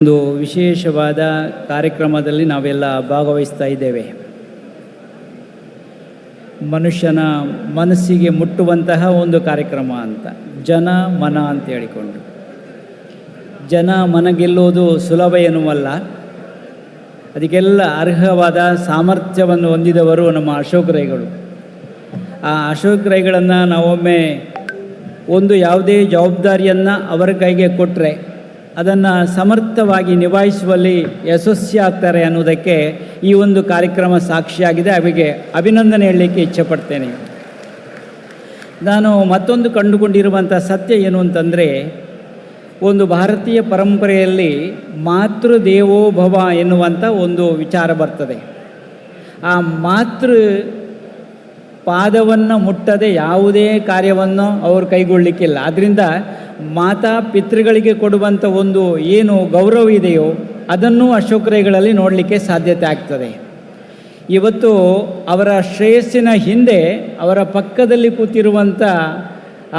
ಒಂದು ವಿಶೇಷವಾದ ಕಾರ್ಯಕ್ರಮದಲ್ಲಿ ನಾವೆಲ್ಲ ಭಾಗವಹಿಸ್ತಾ ಇದ್ದೇವೆ. ಮನುಷ್ಯನ ಮನಸ್ಸಿಗೆ ಮುಟ್ಟುವಂತಹ ಒಂದು ಕಾರ್ಯಕ್ರಮ ಅಂತ, ಜನ ಮನ ಅಂತ ಹೇಳಿಕೊಂಡು. ಜನ ಮನ ಗೆಲ್ಲುವುದು ಸುಲಭ ಎನ್ನುವಲ್ಲ, ಅದಕ್ಕೆಲ್ಲ ಅರ್ಹವಾದ ಸಾಮರ್ಥ್ಯವನ್ನು ಹೊಂದಿದವರು ನಮ್ಮ ಅಶೋಕ್ ರೈಗಳು. ಆ ಅಶೋಕ್ ರೈಗಳನ್ನು ನಾವೊಮ್ಮೆ ಒಂದು ಯಾವುದೇ ಜವಾಬ್ದಾರಿಯನ್ನು ಅವರ ಕೈಗೆ ಕೊಟ್ಟರೆ ಅದನ್ನು ಸಮರ್ಥವಾಗಿ ನಿಭಾಯಿಸುವಲ್ಲಿ ಯಶಸ್ವಿಯಾಗ್ತಾರೆ ಅನ್ನೋದಕ್ಕೆ ಈ ಒಂದು ಕಾರ್ಯಕ್ರಮ ಸಾಕ್ಷಿಯಾಗಿದೆ. ಅವರಿಗೆ ಅಭಿನಂದನೆ ಹೇಳಲಿಕ್ಕೆ ಇಚ್ಛೆಪಡ್ತೇನೆ. ನಾನು ಮತ್ತೊಂದು ಕಂಡುಕೊಂಡಿರುವಂಥ ಸತ್ಯ ಏನು ಅಂತಂದರೆ, ಒಂದು ಭಾರತೀಯ ಪರಂಪರೆಯಲ್ಲಿ ಮಾತೃದೇವೋಭವ ಎನ್ನುವಂಥ ಒಂದು ವಿಚಾರ ಬರ್ತದೆ. ಆ ಮಾತೃ ಪಾದವನ್ನು ಮುಟ್ಟದೆ ಯಾವುದೇ ಕಾರ್ಯವನ್ನು ಅವರು ಕೈಗೊಳ್ಳಲಿಕ್ಕಿಲ್ಲ. ಆದ್ದರಿಂದ ಮಾತಾ ಪಿತೃಗಳಿಗೆ ಕೊಡುವಂಥ ಒಂದು ಏನು ಗೌರವ ಇದೆಯೋ ಅದನ್ನು ಅಶೋಕ ರೈಗಳಲ್ಲಿ ನೋಡಲಿಕ್ಕೆ ಸಾಧ್ಯತೆ ಆಗ್ತದೆ. ಇವತ್ತು ಅವರ ಶ್ರೇಯಸ್ಸಿನ ಹಿಂದೆ ಅವರ ಪಕ್ಕದಲ್ಲಿ ಕೂತಿರುವಂಥ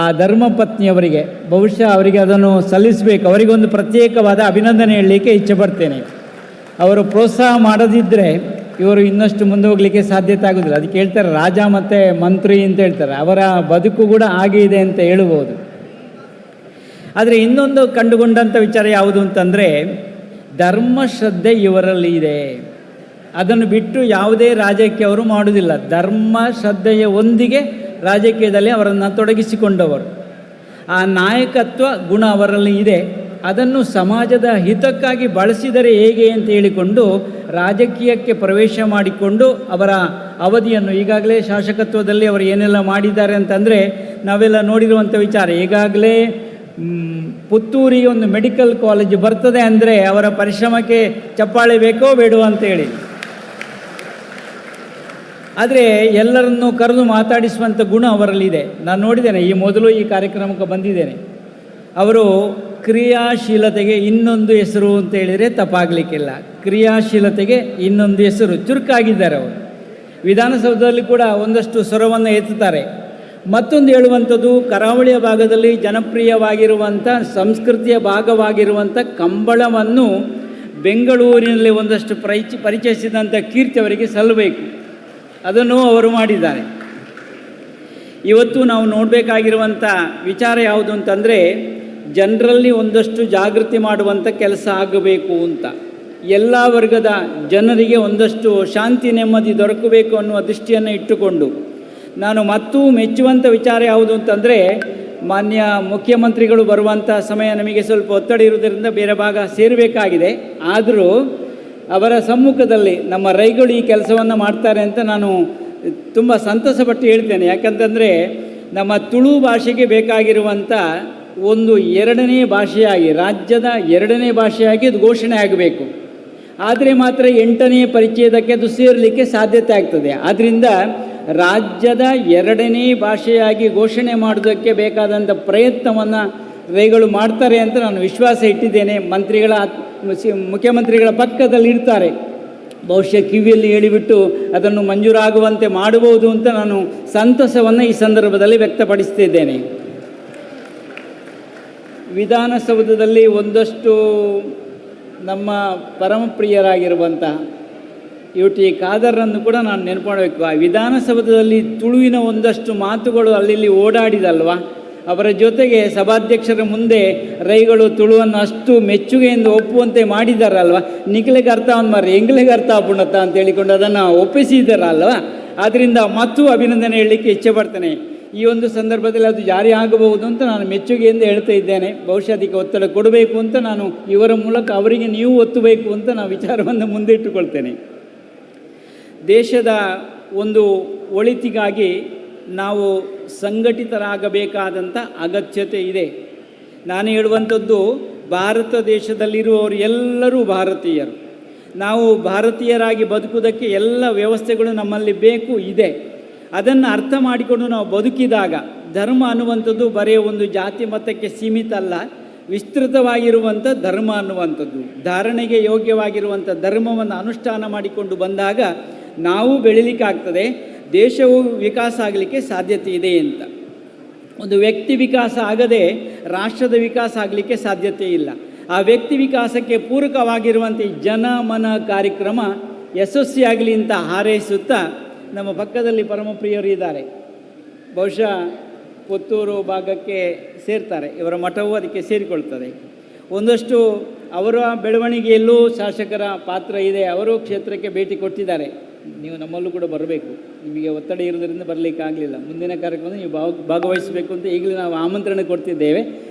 ಆ ಧರ್ಮಪತ್ನಿಯವರಿಗೆ ಬಹುಶಃ ಅವರಿಗೆ ಅದನ್ನು ಸಲ್ಲಿಸಬೇಕು. ಅವರಿಗೊಂದು ಪ್ರತ್ಯೇಕವಾದ ಅಭಿನಂದನೆ ಹೇಳಲಿಕ್ಕೆ ಇಚ್ಛೆಪಡ್ತೇನೆ. ಅವರು ಪ್ರೋತ್ಸಾಹ ಮಾಡದಿದ್ದರೆ ಇವರು ಇನ್ನಷ್ಟು ಮುಂದೆ ಹೋಗಲಿಕ್ಕೆ ಸಾಧ್ಯತೆ ಆಗೋದಿಲ್ಲ. ಅದಕ್ಕೆ ಹೇಳ್ತಾರೆ ರಾಜ ಮತ್ತು ಮಂತ್ರಿ ಅಂತ ಹೇಳ್ತಾರೆ. ಅವರ ಬದುಕು ಕೂಡ ಹಾಗೆ ಇದೆ ಅಂತ ಹೇಳ್ಬೋದು. ಆದರೆ ಇನ್ನೊಂದು ಕಂಡುಕೊಂಡಂಥ ವಿಚಾರ ಯಾವುದು ಅಂತಂದರೆ, ಧರ್ಮಶ್ರದ್ಧೆ ಇವರಲ್ಲಿ ಇದೆ. ಅದನ್ನು ಬಿಟ್ಟು ಯಾವುದೇ ರಾಜಕೀಯ ಅವರು ಮಾಡುವುದಿಲ್ಲ. ಧರ್ಮ ಶ್ರದ್ಧೆಯ ಒಂದಿಗೆ ರಾಜಕೀಯದಲ್ಲಿ ಅವರನ್ನು ತೊಡಗಿಸಿಕೊಂಡವರು. ಆ ನಾಯಕತ್ವ ಗುಣ ಅವರಲ್ಲಿ ಇದೆ. ಅದನ್ನು ಸಮಾಜದ ಹಿತಕ್ಕಾಗಿ ಬಳಸಿದರೆ ಹೇಗೆ ಅಂತ ಹೇಳಿಕೊಂಡು ರಾಜಕೀಯಕ್ಕೆ ಪ್ರವೇಶ ಮಾಡಿಕೊಂಡು ಅವರ ಅವಧಿಯನ್ನು ಈಗಾಗಲೇ ಶಾಸಕತ್ವದಲ್ಲಿ ಅವರು ಏನೆಲ್ಲ ಮಾಡಿದ್ದಾರೆ ಅಂತಂದರೆ ನಾವೆಲ್ಲ ನೋಡಿರುವಂಥ ವಿಚಾರ. ಈಗಾಗಲೇ ಪುತ್ತೂರಿಗೆ ಒಂದು ಮೆಡಿಕಲ್ ಕಾಲೇಜ್ ಬರ್ತದೆ ಅಂದರೆ ಅವರ ಪರಿಶ್ರಮಕ್ಕೆ ಚಪ್ಪಾಳೆ ಬೇಕೋ ಬೇಡವೋ ಅಂತೇಳಿ. ಆದರೆ ಎಲ್ಲರನ್ನೂ ಕರೆದು ಮಾತಾಡಿಸುವಂಥ ಗುಣ ಅವರಲ್ಲಿದೆ. ನಾನು ನೋಡಿದ್ದೇನೆ, ಈ ಮೊದಲು ಈ ಕಾರ್ಯಕ್ರಮಕ್ಕೆ ಬಂದಿದ್ದೇನೆ. ಅವರು ಕ್ರಿಯಾಶೀಲತೆಗೆ ಇನ್ನೊಂದು ಹೆಸರು ಅಂತ ಹೇಳಿದರೆ ತಪ್ಪಾಗಲಿಕ್ಕಿಲ್ಲ. ಕ್ರಿಯಾಶೀಲತೆಗೆ ಇನ್ನೊಂದು ಹೆಸರು, ಚುರುಕಾಗಿದ್ದಾರೆ ಅವರು. ವಿಧಾನಸೌಧದಲ್ಲಿ ಕೂಡ ಒಂದಷ್ಟು ಸ್ವರವನ್ನು ಎತ್ತುತ್ತಾರೆ. ಮತ್ತೊಂದು ಹೇಳುವಂಥದ್ದು, ಕರಾವಳಿಯ ಭಾಗದಲ್ಲಿ ಜನಪ್ರಿಯವಾಗಿರುವಂಥ ಸಂಸ್ಕೃತಿಯ ಭಾಗವಾಗಿರುವಂಥ ಕಂಬಳವನ್ನು ಬೆಂಗಳೂರಿನಲ್ಲಿ ಒಂದಷ್ಟು ಪರಿಚಯಿಸಿದಂಥ ಕೀರ್ತಿ ಅವರಿಗೆ ಸಲ್ಲಬೇಕು. ಅದನ್ನು ಅವರು ಮಾಡಿದ್ದಾರೆ. ಇವತ್ತು ನಾವು ನೋಡಬೇಕಾಗಿರುವಂಥ ವಿಚಾರ ಯಾವುದು ಅಂತಂದರೆ, ಜನರಲ್ಲಿ ಒಂದಷ್ಟು ಜಾಗೃತಿ ಮಾಡುವಂಥ ಕೆಲಸ ಆಗಬೇಕು ಅಂತ. ಎಲ್ಲ ವರ್ಗದ ಜನರಿಗೆ ಒಂದಷ್ಟು ಶಾಂತಿ ನೆಮ್ಮದಿ ದೊರಕಬೇಕು ಅನ್ನುವ ದೃಷ್ಟಿಯನ್ನು ಇಟ್ಟುಕೊಂಡು ನಾನು ಮತ್ತೂ ಮೆಚ್ಚುವಂಥ ವಿಚಾರ ಯಾವುದು ಅಂತಂದರೆ, ಮಾನ್ಯ ಮುಖ್ಯಮಂತ್ರಿಗಳು ಬರುವಂಥ ಸಮಯ ನಮಗೆ ಸ್ವಲ್ಪ ಒತ್ತಡ ಇರುವುದರಿಂದ ಬೇರೆ ಭಾಗ ಸೇರಬೇಕಾಗಿದೆ. ಆದರೂ ಅವರ ಸಮ್ಮುಖದಲ್ಲಿ ನಮ್ಮ ರೈಗಳು ಈ ಕೆಲಸವನ್ನು ಮಾಡ್ತಾರೆ ಅಂತ ನಾನು ತುಂಬ ಸಂತಸಪಟ್ಟು ಹೇಳ್ತೇನೆ. ಯಾಕಂತಂದರೆ ನಮ್ಮ ತುಳು ಭಾಷೆಗೆ ಬೇಕಾಗಿರುವಂಥ ಒಂದು ಎರಡನೇ ಭಾಷೆಯಾಗಿ, ರಾಜ್ಯದ ಎರಡನೇ ಭಾಷೆಯಾಗಿ ಅದು ಘೋಷಣೆ ಆಗಬೇಕು. ಆದರೆ ಮಾತ್ರ 8ನೇ ಪರಿಚ್ಛೇದಕ್ಕೆ ಅದು ಸೇರಲಿಕ್ಕೆ ಸಾಧ್ಯತೆ ಆಗ್ತದೆ. ಆದ್ದರಿಂದ ರಾಜ್ಯದ ಎರಡನೇ ಭಾಷೆಯಾಗಿ ಘೋಷಣೆ ಮಾಡೋದಕ್ಕೆ ಬೇಕಾದಂಥ ಪ್ರಯತ್ನವನ್ನು ರೈಗಳು ಮಾಡ್ತಾರೆ ಅಂತ ನಾನು ವಿಶ್ವಾಸ ಇಟ್ಟಿದ್ದೇನೆ. ಮುಖ್ಯಮಂತ್ರಿಗಳ ಪಕ್ಕದಲ್ಲಿ ಇರ್ತಾರೆ. ಬಹುಶಃ ಕಿವಿಯಲ್ಲಿ ಹೇಳಿಬಿಟ್ಟು ಅದನ್ನು ಮಂಜೂರಾಗುವಂತೆ ಮಾಡಬಹುದು ಅಂತ ನಾನು ಸಂತಸವನ್ನು ಈ ಸಂದರ್ಭದಲ್ಲಿ ವ್ಯಕ್ತಪಡಿಸ್ತಿದ್ದೇನೆ. ವಿಧಾನಸೌಧದಲ್ಲಿ ಒಂದಷ್ಟು ನಮ್ಮ ಪರಮಪ್ರಿಯರಾಗಿರುವಂಥ UT ಖಾದರ್ರನ್ನು ಕೂಡ ನಾನು ನೆನಪು ಮಾಡಬೇಕು. ಆ ವಿಧಾನಸೌಧದಲ್ಲಿ ತುಳುವಿನ ಒಂದಷ್ಟು ಮಾತುಗಳು ಅಲ್ಲಿ ಓಡಾಡಿದಲ್ವ, ಅವರ ಜೊತೆಗೆ ಸಭಾಧ್ಯಕ್ಷರ ಮುಂದೆ ರೈಗಳು ತುಳುವನ್ನು ಅಷ್ಟು ಮೆಚ್ಚುಗೆಯಿಂದ ಒಪ್ಪುವಂತೆ ಮಾಡಿದ್ದಾರಲ್ವ. ನಿಖಿಲೆಗೆ ಅರ್ಥ ಮಾರ್ರೆ ಎಂಗ್ಲಿಗೆ ಅರ್ಥ ಪುಣತ ಅಂತ ಹೇಳಿಕೊಂಡು ಅದನ್ನು ಒಪ್ಪಿಸಿದ್ದಾರಲ್ವ. ಆದ್ದರಿಂದ ಮತ್ತು ಅಭಿನಂದನೆ ಹೇಳಲಿಕ್ಕೆ ಇಚ್ಛೆ ಪಡ್ತೇನೆ. ಈ ಒಂದು ಸಂದರ್ಭದಲ್ಲಿ ಅದು ಜಾರಿ ಆಗಬಹುದು ಅಂತ ನಾನು ಮೆಚ್ಚುಗೆಯಿಂದ ಹೇಳ್ತಾ ಇದ್ದೇನೆ. ಬಹುಶಃ ಅದಕ್ಕೆ ಒತ್ತಡ ಕೊಡಬೇಕು ಅಂತ ನಾನು ಇವರ ಮೂಲಕ ಅವರಿಗೆ ನೀವು ಒತ್ತಬೇಕು ಅಂತ ನಾನು ವಿಚಾರವನ್ನು ಮುಂದಿಟ್ಟುಕೊಳ್ತೇನೆ. ದೇಶದ ಒಂದು ಒಳಿತಿಗಾಗಿ ನಾವು ಸಂಘಟಿತರಾಗಬೇಕಾದಂಥ ಅಗತ್ಯತೆ ಇದೆ. ನಾನು ಹೇಳುವಂಥದ್ದು, ಭಾರತ ದೇಶದಲ್ಲಿರುವವರು ಎಲ್ಲರೂ ಭಾರತೀಯರು. ನಾವು ಭಾರತೀಯರಾಗಿ ಬದುಕುವುದಕ್ಕೆ ಎಲ್ಲ ವ್ಯವಸ್ಥೆಗಳು ನಮ್ಮಲ್ಲಿ ಬೇಕು, ಇದೆ. ಅದನ್ನು ಅರ್ಥ ಮಾಡಿಕೊಂಡು ನಾವು ಬದುಕಿದಾಗ ಧರ್ಮ ಅನ್ನುವಂಥದ್ದು ಬರೀ ಒಂದು ಜಾತಿ ಮತಕ್ಕೆ ಸೀಮಿತ ಅಲ್ಲ, ವಿಸ್ತೃತವಾಗಿರುವಂಥ ಧರ್ಮ ಅನ್ನುವಂಥದ್ದು, ಧಾರಣೆಗೆ ಯೋಗ್ಯವಾಗಿರುವಂಥ ಧರ್ಮವನ್ನು ಅನುಷ್ಠಾನ ಮಾಡಿಕೊಂಡು ಬಂದಾಗ ನಾವು ಬೆಳೀಲಿಕ್ಕಾಗ್ತದೆ, ದೇಶವು ವಿಕಾಸ ಆಗಲಿಕ್ಕೆ ಸಾಧ್ಯತೆ ಇದೆ ಅಂತ. ಒಂದು ವ್ಯಕ್ತಿ ವಿಕಾಸ ಆಗದೆ ರಾಷ್ಟ್ರದ ವಿಕಾಸ ಆಗಲಿಕ್ಕೆ ಸಾಧ್ಯತೆ ಇಲ್ಲ. ಆ ವ್ಯಕ್ತಿ ವಿಕಾಸಕ್ಕೆ ಪೂರಕವಾಗಿರುವಂಥ ಈ ಜನಮನ ಕಾರ್ಯಕ್ರಮ ಯಶಸ್ವಿಯಾಗಲಿ ಅಂತ ಹಾರೈಸುತ್ತಾ, ನಮ್ಮ ಪಕ್ಕದಲ್ಲಿ ಪರಮಪ್ರಿಯರು ಇದ್ದಾರೆ. ಬಹುಶಃ ಪುತ್ತೂರು ಭಾಗಕ್ಕೆ ಸೇರ್ತಾರೆ, ಇವರ ಮಠವೂ ಅದಕ್ಕೆ ಸೇರಿಕೊಳ್ತದೆ. ಒಂದಷ್ಟು ಅವರ ಬೆಳವಣಿಗೆಯಲ್ಲೂ ಶಾಸಕರ ಪಾತ್ರ ಇದೆ. ಅವರು ಕ್ಷೇತ್ರಕ್ಕೆ ಭೇಟಿ ಕೊಟ್ಟಿದ್ದಾರೆ. ನೀವು ನಮ್ಮಲ್ಲೂ ಕೂಡ ಬರಬೇಕು. ನಿಮಗೆ ಒತ್ತಡ ಇರೋದರಿಂದ ಬರಲಿಕ್ಕಾಗಲಿಲ್ಲ. ಮುಂದಿನ ಕಾರ್ಯಕ್ರಮದಲ್ಲಿ ನೀವು ಭಾಗವಹಿಸಬೇಕು ಅಂತ ಈಗಲೇ ನಾವು ಆಮಂತ್ರಣ ಕೊಡ್ತಿದ್ದೇವೆ.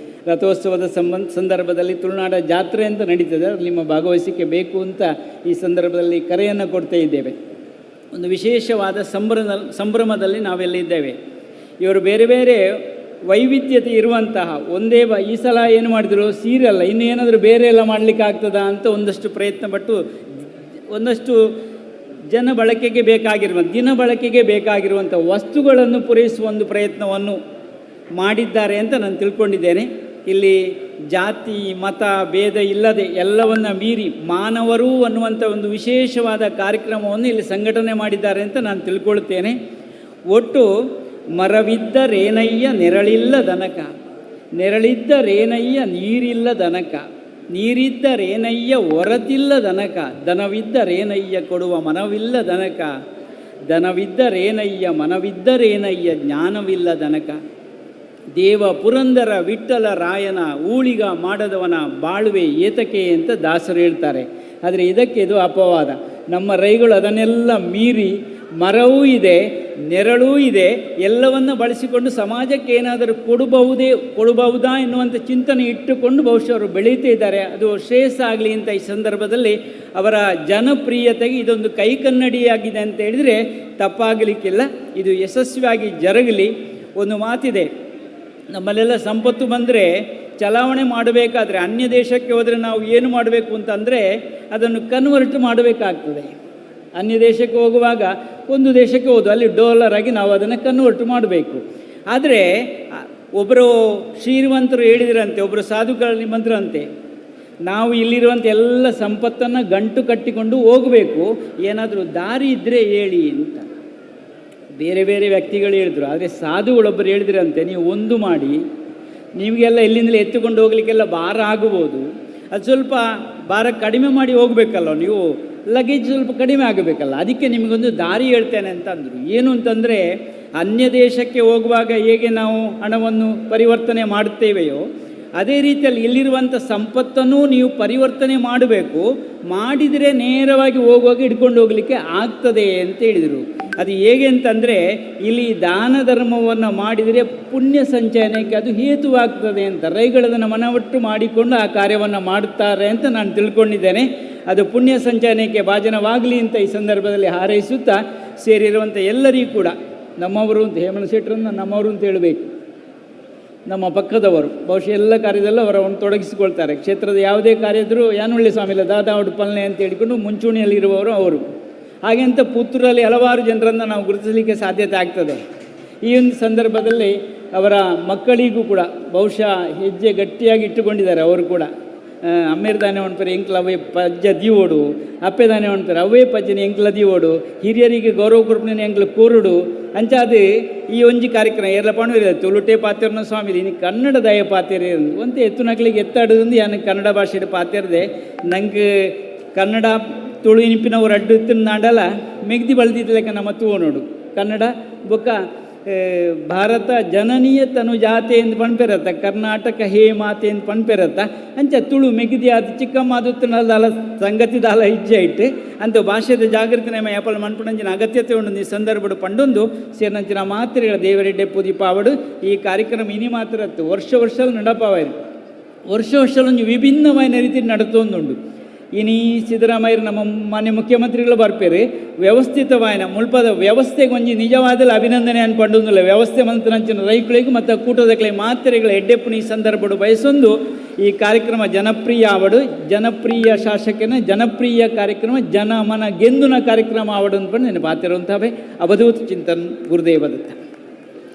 ರಥೋತ್ಸವದ ಸಂದರ್ಭದಲ್ಲಿ ತುಳುನಾಡ ಜಾತ್ರೆ ಅಂತ ನಡೀತದೆ, ಅದು ನಿಮ್ಮ ಭಾಗವಹಿಸಿಕೆ ಬೇಕು ಅಂತ ಈ ಸಂದರ್ಭದಲ್ಲಿ ಕರೆಯನ್ನು ಕೊಡ್ತಾ ಇದ್ದೇವೆ. ಒಂದು ವಿಶೇಷವಾದ ಸಂಭ್ರಮದಲ್ಲಿ ನಾವೆಲ್ಲ ಇದ್ದೇವೆ. ಇವರು ಬೇರೆ ಬೇರೆ ವೈವಿಧ್ಯತೆ ಇರುವಂತಹ ಒಂದೇ ಈ ಸಲ ಏನು ಮಾಡಿದ್ರು, ಸೀರೆ ಅಲ್ಲ ಇನ್ನು ಏನಾದರೂ ಬೇರೆ ಎಲ್ಲ ಮಾಡಲಿಕ್ಕೆ ಆಗ್ತದಾ ಅಂತ ಒಂದಷ್ಟು ಪ್ರಯತ್ನ ಪಟ್ಟು ಒಂದಷ್ಟು ಜನ ಬಳಕೆಗೆ ಬೇಕಾಗಿರುವಂಥ ದಿನ ಬಳಕೆಗೆ ಬೇಕಾಗಿರುವಂಥ ವಸ್ತುಗಳನ್ನು ಪೂರೈಸುವ ಒಂದು ಪ್ರಯತ್ನವನ್ನು ಮಾಡಿದ್ದಾರೆ ಅಂತ ನಾನು ತಿಳ್ಕೊಂಡಿದ್ದೇನೆ. ಇಲ್ಲಿ ಜಾತಿ ಮತ ಭೇದ ಇಲ್ಲದೆ ಎಲ್ಲವನ್ನ ಮೀರಿ ಮಾನವರು ಅನ್ನುವಂಥ ಒಂದು ವಿಶೇಷವಾದ ಕಾರ್ಯಕ್ರಮವನ್ನು ಇಲ್ಲಿ ಸಂಘಟನೆ ಮಾಡಿದ್ದಾರೆ ಅಂತ ನಾನು ತಿಳ್ಕೊಳ್ತೇನೆ. ಒಟ್ಟು ಮರವಿದ್ದರೇನಯ್ಯ ನೆರಳಿಲ್ಲ ದನಕ, ನೆರಳಿದ್ದರೇನಯ್ಯ ನೀರಿಲ್ಲ ದನಕ, ನೀರಿದ್ದರೇನಯ್ಯ ಹೊರತಿಲ್ಲ ದನಕ, ದನವಿದ್ದರೇನಯ್ಯ ಕೊಡುವ ಮನವಿಲ್ಲ ದನಕ, ದನವಿದ್ದರೇನಯ್ಯ ಮನವಿದ್ದರೇನಯ್ಯ ಜ್ಞಾನವಿಲ್ಲ ದನಕ, ದೇವ ಪುರಂದರ ವಿಠ್ಠಲ ರಾಯನ ಊಳಿಗ ಮಾಡದವನ ಬಾಳುವೆ ಏತಕೆ ಅಂತ ದಾಸರು ಹೇಳ್ತಾರೆ. ಆದರೆ ಇದಕ್ಕೆ ಇದು ಅಪವಾದ. ನಮ್ಮ ರೈಗಳು ಅದನ್ನೆಲ್ಲ ಮೀರಿ ಮರವೂ ಇದೆ, ನೆರಳೂ ಇದೆ, ಎಲ್ಲವನ್ನು ಬಳಸಿಕೊಂಡು ಸಮಾಜಕ್ಕೆ ಏನಾದರೂ ಕೊಡಬಹುದಾ ಎನ್ನುವಂಥ ಚಿಂತನೆ ಇಟ್ಟುಕೊಂಡು ಬಹುಶಃ ಅವರು ಬೆಳೀತಾ ಇದ್ದಾರೆ. ಅದು ಶ್ರೇಯಸ್ಸ ಆಗಲಿ ಅಂತ ಈ ಸಂದರ್ಭದಲ್ಲಿ ಅವರ ಜನಪ್ರಿಯತೆಗೆ ಇದೊಂದು ಕೈಕನ್ನಡಿಯಾಗಿದೆ ಅಂತ ಹೇಳಿದರೆ ತಪ್ಪಾಗಲಿಕ್ಕಿಲ್ಲ. ಇದು ಯಶಸ್ವಿಯಾಗಿ ಜರಗಲಿ. ಒಂದು ಮಾತಿದೆ, ನಮ್ಮಲ್ಲೆಲ್ಲ ಸಂಪತ್ತು ಬಂದರೆ ಚಲಾವಣೆ ಮಾಡಬೇಕಾದ್ರೆ ಅನ್ಯ ದೇಶಕ್ಕೆ ಹೋದರೆ ನಾವು ಏನು ಮಾಡಬೇಕು ಅಂತಂದರೆ ಅದನ್ನು ಕನ್ವರ್ಟ್ ಮಾಡಬೇಕಾಗ್ತದೆ. ಅನ್ಯ ದೇಶಕ್ಕೆ ಹೋಗುವಾಗ ಒಂದು ದೇಶಕ್ಕೆ ಹೋದು ಅಲ್ಲಿ ಡಾಲರ್ ಆಗಿ ನಾವು ಅದನ್ನು ಕನ್ವರ್ಟ್ ಮಾಡಬೇಕು. ಆದರೆ ಒಬ್ಬರು ಶ್ರೀಮಂತರು ಹೇಳಿದ್ರಂತೆ, ಒಬ್ಬರು ಸಾಧುಗಳಲ್ಲಿ ಮಂತ್ರಂತೆ, ನಾವು ಇಲ್ಲಿರುವಂಥ ಎಲ್ಲ ಸಂಪತ್ತನ್ನು ಗಂಟು ಕಟ್ಟಿಕೊಂಡು ಹೋಗಬೇಕು, ಏನಾದರೂ ದಾರಿ ಇದ್ದರೆ ಹೇಳಿ ಅಂತ ಬೇರೆ ಬೇರೆ ವ್ಯಕ್ತಿಗಳು ಹೇಳಿದ್ರು. ಆದರೆ ಸಾಧುಗಳೊಬ್ಬರು ಹೇಳಿದ್ರಂತೆ, ನೀವು ಒಂದು ಮಾಡಿ, ನಿಮಗೆಲ್ಲ ಎಲ್ಲಿಂದಲೇ ಎತ್ತುಕೊಂಡು ಹೋಗಲಿಕ್ಕೆಲ್ಲ ಭಾರ ಆಗಬಹುದು, ಅದು ಸ್ವಲ್ಪ ಭಾರ ಕಡಿಮೆ ಮಾಡಿ ಹೋಗಬೇಕಲ್ಲ, ನೀವು ಲಗೇಜ್ ಸ್ವಲ್ಪ ಕಡಿಮೆ ಆಗಬೇಕಲ್ಲ, ಅದಕ್ಕೆ ನಿಮಗೊಂದು ದಾರಿ ಹೇಳ್ತೇನೆ ಅಂತ ಅಂದರು. ಏನು ಅಂತಂದರೆ, ಅನ್ಯ ದೇಶಕ್ಕೆ ಹೋಗುವಾಗ ಹೇಗೆ ನಾವು ಹಣವನ್ನು ಪರಿವರ್ತನೆ ಮಾಡುತ್ತೇವೆಯೋ ಅದೇ ರೀತಿಯಲ್ಲಿ ಇಲ್ಲಿರುವಂಥ ಸಂಪತ್ತನ್ನು ನೀವು ಪರಿವರ್ತನೆ ಮಾಡಬೇಕು, ಮಾಡಿದರೆ ನೇರವಾಗಿ ಹೋಗುವಾಗ ಹಿಡ್ಕೊಂಡು ಹೋಗಲಿಕ್ಕೆ ಆಗ್ತದೆ ಅಂತ ಹೇಳಿದರು. ಅದು ಹೇಗೆ ಅಂತಂದರೆ, ಇಲ್ಲಿ ದಾನ ಧರ್ಮವನ್ನು ಮಾಡಿದರೆ ಪುಣ್ಯ ಸಂಚಯನಕ್ಕೆ ಅದು ಹೇತುವಾಗ್ತದೆ ಅಂತ ರೈಗಳದನ್ನು ಮನವಟ್ಟು ಮಾಡಿಕೊಂಡು ಆ ಕಾರ್ಯವನ್ನು ಮಾಡುತ್ತಾರೆ ಅಂತ ನಾನು ತಿಳ್ಕೊಂಡಿದ್ದೇನೆ. ಅದು ಪುಣ್ಯ ಸಂಚಯನಕ್ಕೆ ಭಾಜನವಾಗಲಿ ಅಂತ ಈ ಸಂದರ್ಭದಲ್ಲಿ ಹಾರೈಸುತ್ತಾ, ಸೇರಿರುವಂಥ ಎಲ್ಲರಿಗೂ ಕೂಡ ನಮ್ಮವರು ಅಂತ, ಹೇಮಂತ್ ಶೆಟ್ಟರನ್ನು ನಮ್ಮವರು ಅಂತ ಹೇಳಬೇಕು, ನಮ್ಮ ಪಕ್ಕದವರು ಬಹುಶಃ ಎಲ್ಲ ಕಾರ್ಯದಲ್ಲೂ ಅವರನ್ನು ತೊಡಗಿಸಿಕೊಳ್ತಾರೆ. ಕ್ಷೇತ್ರದ ಯಾವುದೇ ಕಾರ್ಯ ಇದ್ದರೂ ಯಾನುಳ್ಳಿ ಸ್ವಾಮಿಲ ದಾದಾ ಉಡುಪಲ್ನೆ ಅಂತ ಹೇಳಿಕೊಂಡು ಮುಂಚೂಣಿಯಲ್ಲಿರುವವರು ಅವರು. ಹಾಗೆ ಅಂತ ಪುತ್ತೂರಲ್ಲಿ ಹಲವಾರು ಜನರನ್ನು ನಾವು ಗುರುತಿಸಲಿಕ್ಕೆ ಸಾಧ್ಯತೆ ಆಗ್ತದೆ. ಈ ಒಂದು ಸಂದರ್ಭದಲ್ಲಿ ಅವರ ಮಕ್ಕಳಿಗೂ ಕೂಡ ಬಹುಶಃ ಹೆಜ್ಜೆ ಗಟ್ಟಿಯಾಗಿ ಇಟ್ಟುಕೊಂಡಿದ್ದಾರೆ. ಅವರು ಕೂಡ ಅಮ್ಮೇರು ದಾನೆ ಹೊಣ್ಪೇರು ಎಂಕ್ಲ ಅವೇ ಪಜ್ಜ ದೀವೋಡು, ಅಪ್ಪೆ ದಾನೆ ಹೊಣ್ಪೇರು ಅವೇ ಪಜ್ಜನ ಎಂಕ್ಲ ದೀವೋಡು, ಹಿರಿಯರಿಗೆ ಗೌರವ ಕೊರ್ಪನೆ ಎಂಕ್ಲ ಕೋರುಡು ಅಂಚಾದು ಈ ಒಂಜಿ ಕಾರ್ಯಕ್ರಮ ಏರ್ಲ ಪಣವೇರಿ ತುಳುಟೆ ಪಾತೆರ್ನ ಸ್ವಾಮಿ ಇನ್ನು ಕನ್ನಡ ದಯ ಪಾತೆರೆ ಒಂತೆ ಎತ್ತು ನಕ್ಲಿಗೆ ಎತ್ತಾಡೋದು ಯಾನು ಕನ್ನಡ ಭಾಷೆಯ ಪಾತೆರ್ದೆ ನಂಗೆ ಕನ್ನಡ ತುಳು ಇನಿಪಿನವರು ಅಡ್ಡು ನಾಡಲ್ಲ ಮೆಗ್ದಿ ಬಳ್ದಿದ್ಲೆಕ್ಕ ನಮ್ಮ ತೂವು ನೋಡು ಕನ್ನಡ ಬೊಕ್ಕ ಭಾರತ ಜನನೀಯ ತನು ಜಾತೆ ಎಂದು ಪಣ್ಪೆರತ್ತ, ಕರ್ನಾಟಕ ಹೇ ಮಾತೆ ಎಂದು ಪಣ್ಪೆರತ್ತ ಅಂಚ ತುಳು ಮೆಗಿದಿ ಅದು ಚಿಕ್ಕಮ್ಮ ಅದುತ್ತನಲ್ಲ ಸಂಗತಿದಾಲ ಇಜ್ಜೆ ಇಟ್ಟು ಅಂತ ಭಾಷೆದ ಜಾಗೃತಿ ನಮ್ಮ ಯಾಪಲ್ ಮಣ್ಪುಣಂಚಿನ ಅಗತ್ಯತೆ ಉಂಡು ಈ ಸಂದರ್ಭಡು ಪಂಡೊಂದು ಸೇರಿನಂಚಿನ ಮಾತ್ರೆಗಳ ದೇವರೆಡ್ಡೆ ಪೂದಿಪಾವಡು ಈ ಕಾರ್ಯಕ್ರಮ ಇನಿ ಮಾತ್ರ ವರ್ಷ ನಡಪಾವಾಯಿರು ವರ್ಷ ವಿಭಿನ್ನವಾದ ರೀತಿ ನಡತೊಂದುಂಡು. ಇನಿ ಸಿದ್ದರಾಮಯ್ಯರು ನಮ್ಮ ಮಾನ್ಯ ಮುಖ್ಯಮಂತ್ರಿಗಳು ಬರ್ಪೇರು ವ್ಯವಸ್ಥಿತವಾಯಿನ ಮುಲ್ಪದ ವ್ಯವಸ್ಥೆಗೆ ಒಂಜಿ ನಿಜವಾದ ಅಭಿನಂದನೆ ಅನ್ಪಂಡುದಿಲ್ಲ. ವ್ಯವಸ್ಥೆ ಮಂತ್ರಂಚಿನ ರೈತಳಿಗೂ ಮತ್ತು ಕೂಟದಕ್ಕೆ ಮಾತ್ರೆಗಳ ಎಡ್ಡೆಪ್ಪು ಈ ಸಂದರ್ಭಡು ಬಯಸೊಂದು ಈ ಕಾರ್ಯಕ್ರಮ ಜನಪ್ರಿಯ ಆವಡು, ಜನಪ್ರಿಯ ಶಾಸಕನ ಜನಪ್ರಿಯ ಕಾರ್ಯಕ್ರಮ ಜನಮನ ಗೆಂದುನ ಕಾರ್ಯಕ್ರಮ ಆವಡು ಅಂದ್ಕೊಂಡು ನೆನಪಾತಿರುವಂಥವೇ ಅವಧೂತ ಚಿಂತನ್ ಗುರುದೇವ ದತ್ತ.